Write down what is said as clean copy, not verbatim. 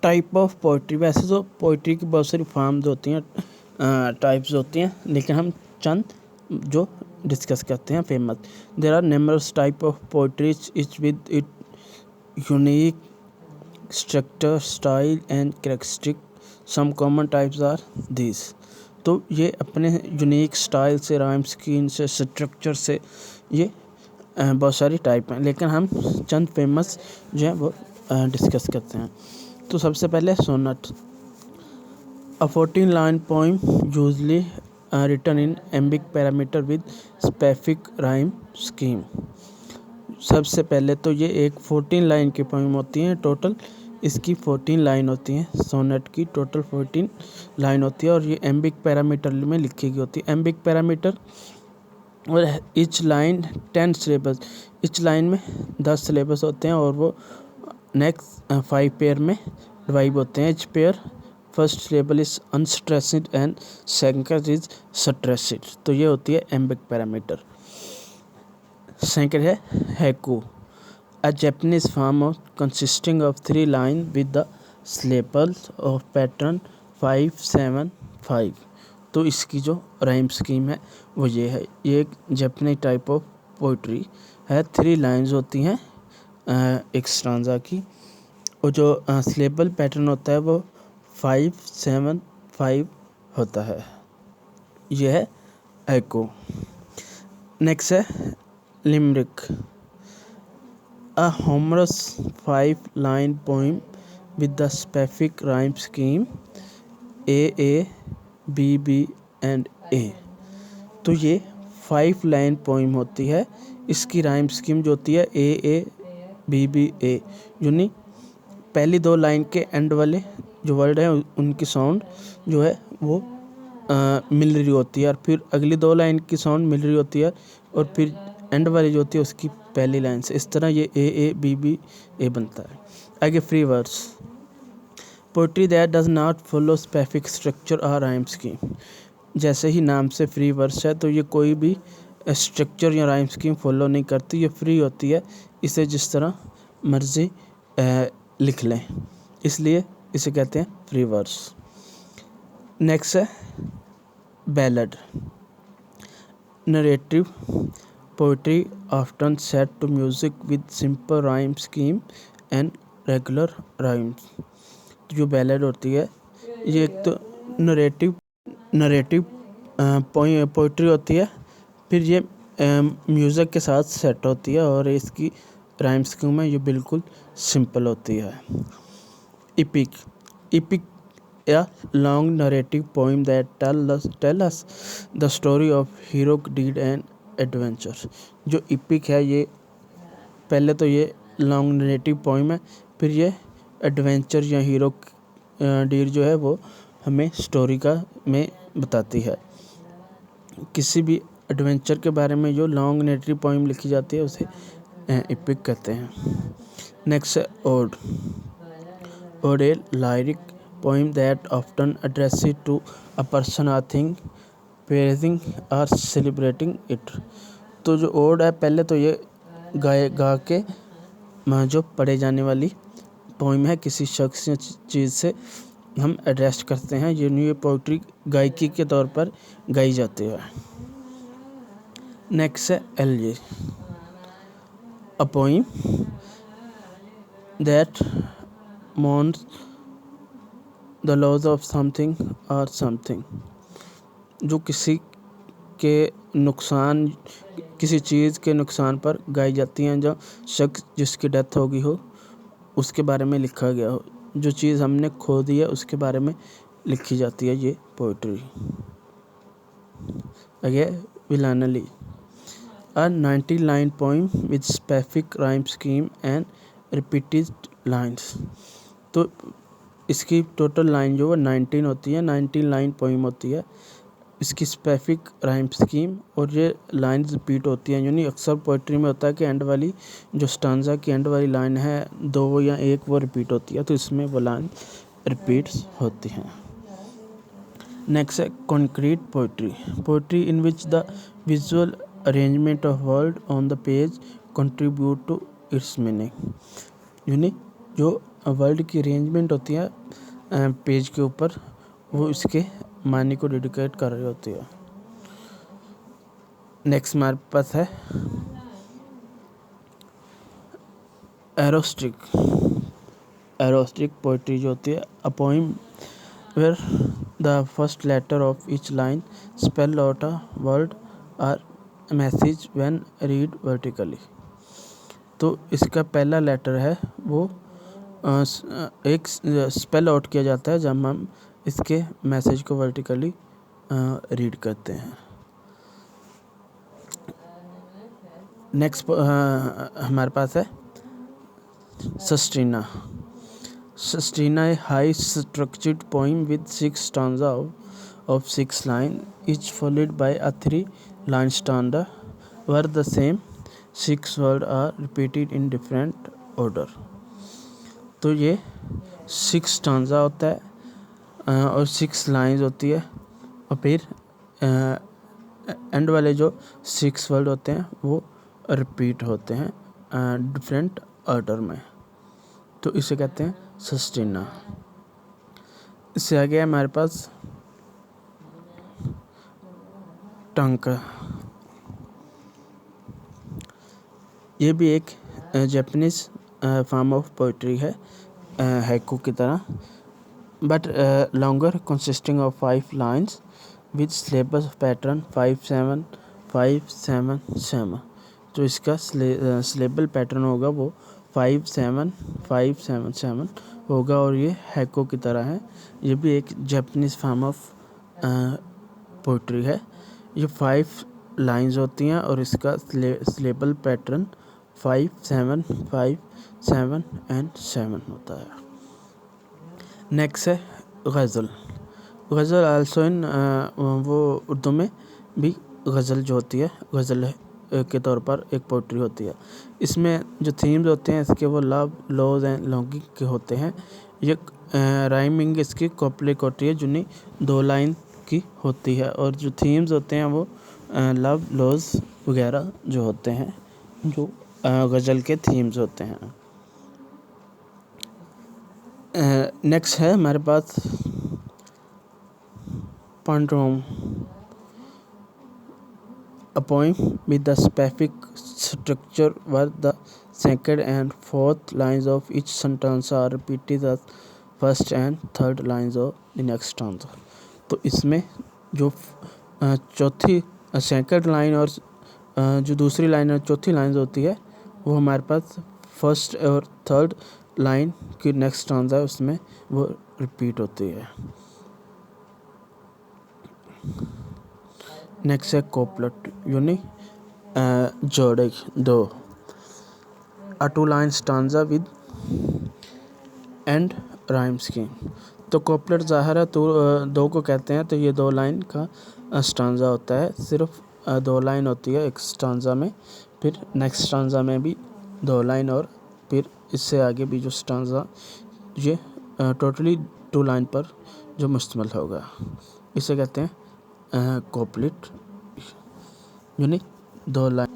Type of poetry, वैसे तो poetry की बहुत सारी फॉर्म्स होती हैं, टाइप्स होती हैं, लेकिन हम चंद जो डिस्कस करते हैं famous. There are numerous type of poetries each with it unique structure, style and characteristic. Some common types are this. तो ये अपने यूनिक स्टाइल से, राइम स्कीम से, स्ट्रक्चर से ये बहुत सारी टाइप हैं, लेकिन हम चंद फेमस जो है वो डिस्कस करते हैं। तो सबसे पहले sonnet, a 14 line poem usually written in iambic pentameter with specific rhyme scheme. सबसे पहले तो ये एक 14 लाइन की पोइम होती है, टोटल इसकी 14 लाइन होती हैं। सोनेट की टोटल 14 लाइन होती है और ये एम्बिक पैरामीटर में लिखी गई होती है। एम्बिक पैरामीटर और each line 10 syllabus, each line में 10 सिलेबस होते हैं और वो नेक्स्ट 5 पेयर में डिवाइड होते हैं। Each pair first syllable is unstressed and second is stressed. तो ये होती है एम्बिक पैरामीटर। सेकंड है haiku, a Japanese form of consisting of 3 lines with the syllables of pattern 5-7-5। तो इसकी जो राइम स्कीम है वो ये है। ये एक जापानी टाइप ऑफ पोइट्री है। 3 लाइंस होती हैं एक स्टांजा की, और जो सिलेबल पैटर्न होता है वो 5-7-5 होता है। ये है एको। नेक्स्ट है limerick, a humorous 5-line poem with the specific rhyme scheme A, B, B and A। तो ये 5 लाइन पोइम होती है। इसकी राइम स्कीम जो होती है A, B, B, A, यानी पहली 2 लाइन के एंड वाले जो वर्ड हैं उनकी साउंड जो है वो मिल रही होती है, और फिर अगली 2 लाइन की साउंड मिल रही होती है, और फिर एंड वाली जो होती है उसकी पहली लाइन से। इस तरह ये ए बी बी ए बनता है। आगे free verse, poetry that does not follow specific structure और राइम स्कीम। जैसे ही नाम से फ्री वर्स है, तो ये कोई भी स्ट्रक्चर या राइम स्कीम फॉलो नहीं करती, ये फ्री होती है, इसे जिस तरह मर्जी लिख लें, इसलिए इसे कहते हैं फ्री वर्स। नेक्स्ट है ballad, narrative poetry often set to music with simple rhyme scheme and regular rhymes। जो बैलेड होती है ये एक तो नरेटिव पोइट्री होती है, फिर ये म्यूज़िक के साथ सेट होती है और इसकी राइम स्कीम है ये बिल्कुल सिंपल होती है। इपिक या long narrative poem that tell us the story of hero deed and adventure. जो इपिक है ये पहले तो ये लॉन्ग नरेटिव पोइम है, फिर ये एडवेंचर या हीरो डीड जो है वो हमें स्टोरी का में बताती है। किसी भी एडवेंचर के बारे में जो लॉन्ग नरेटिव पोइम लिखी जाती है उसे इपिक कहते हैं। नेक्स्ट है ode, ode a lyric poem that often addressed to a person और थिंग प्रेजिंग और सेलिब्रेटिंग इट। तो जो ओड है पहले तो ये गा के जो पढ़े जाने वाली पोइम है, किसी शख्स या चीज़ से हम एड्रेस करते हैं, ये पोइट्री गायकी के तौर पर गाई जाती है। नेक्स्ट है elegy, a poem that mourns the loss of something और समथिंग। जो किसी चीज़ के नुकसान पर गाई जाती हैं, जो शख्स जिसकी डेथ हो गई हो उसके बारे में लिखा गया हो, जो चीज़ हमने खो दी है उसके बारे में लिखी जाती है ये पोइट्री। आगे विलानली, a 90-line poem with specific rhyme scheme and repeated lines। तो इसकी टोटल लाइन जो है 19 होती है, 19 लाइन पोइम होती है। इसकी स्पेसिफिक राइम स्कीम और ये लाइंस रिपीट होती हैं, यानी अक्सर पोइट्री में होता है कि एंड वाली जो स्टांजा की एंड वाली लाइन है 2 या 1 वो रिपीट होती है, तो इसमें वो लाइन रिपीट्स होती हैं। नेक्स्ट है concrete poetry, poetry in which the visual arrangement of word on the page contribute to its meaning. यानी जो वर्ड की अरेंजमेंट होती है पेज के ऊपर, वो इसके मानी को डेडिकेट कर रही होती है। नेक्स्ट हमारे पास है एरोस्टिक। एरोस्टिक पोइट्री जो होती है, a poem where the first letter of each line spell out a word और मैसेज व्हेन रीड वर्टिकली। तो इसका पहला लेटर है वो एक स्पेल आउट किया जाता है जब हम इसके मैसेज को वर्टिकली रीड करते हैं। नेक्स्ट हमारे पास है sestina. Sestina a high structured poem with 6 stanza of 6 lines, each followed by a 3-line stanza where the same 6 words are repeated in different order। तो ये 6 स्टांजा होता है और 6 लाइन्स होती है और फिर एंड वाले जो 6 वर्ड होते हैं वो रिपीट होते हैं डिफरेंट ऑर्डर में, तो इसे कहते हैं सस्टीना। इससे आगे है हमारे पास टंक। ये भी एक जापानीज फॉर्म ऑफ पोइट्री है हैकू की तरह, but longer consisting of 5 lines with syllabus pattern 5-7-5-7-7। तो इसका सिलेबल पैटर्न होगा वो 5-7-5-7-7 होगा और ये हैको की तरह है। ये भी एक जापानीज फॉर्म ऑफ पोइट्री है। ये 5 लाइंस होती हैं और इसका सिलेबल पैटर्न 5-7-5-7 होता है। नेक्स्ट है गज़ल। गज़ल आल्सो इन वो उर्दू में भी गज़ल जो होती है गज़ल के तौर पर एक पोइट्री होती है। इसमें जो थीम्स होते हैं इसके वो लव, लॉज एंड लॉन्गिंग के होते हैं। ये राइमिंग इसकी कॉप्लिक होती है जिन्हें 2 लाइन की होती है और जो थीम्स होते हैं वो लव, लॉज वगैरह जो होते हैं जो गज़ल के थीम्स होते हैं। नेक्स्ट है हमारे पास पंटोम। A poem with the specific structure where the second and fourth lines of each sentence are repeated as first and third lines of the next stanza। तो इसमें जो चौथी सेकंड लाइन और जो दूसरी लाइन और चौथी लाइन होती है वो हमारे पास फर्स्ट और थर्ड लाइन की नेक्स्ट स्टांजा है उसमें वो रिपीट होती है। नेक्स्ट है कोपलेट यानी जोड़े 2, अ 2 line stanza with and rhyme scheme. तो कोपलेट ज़ाहिर है तो 2 को कहते हैं, तो ये 2 लाइन का स्टांजा होता है। सिर्फ 2 लाइन होती है एक स्टांजा में, फिर नेक्स्ट स्टांजा में भी 2 लाइन और फिर इससे आगे भी जो स्टांजा ये टोटली 2 लाइन पर जो मुश्तमिल होगा इसे कहते हैं कोपलेट यानी 2 लाइन।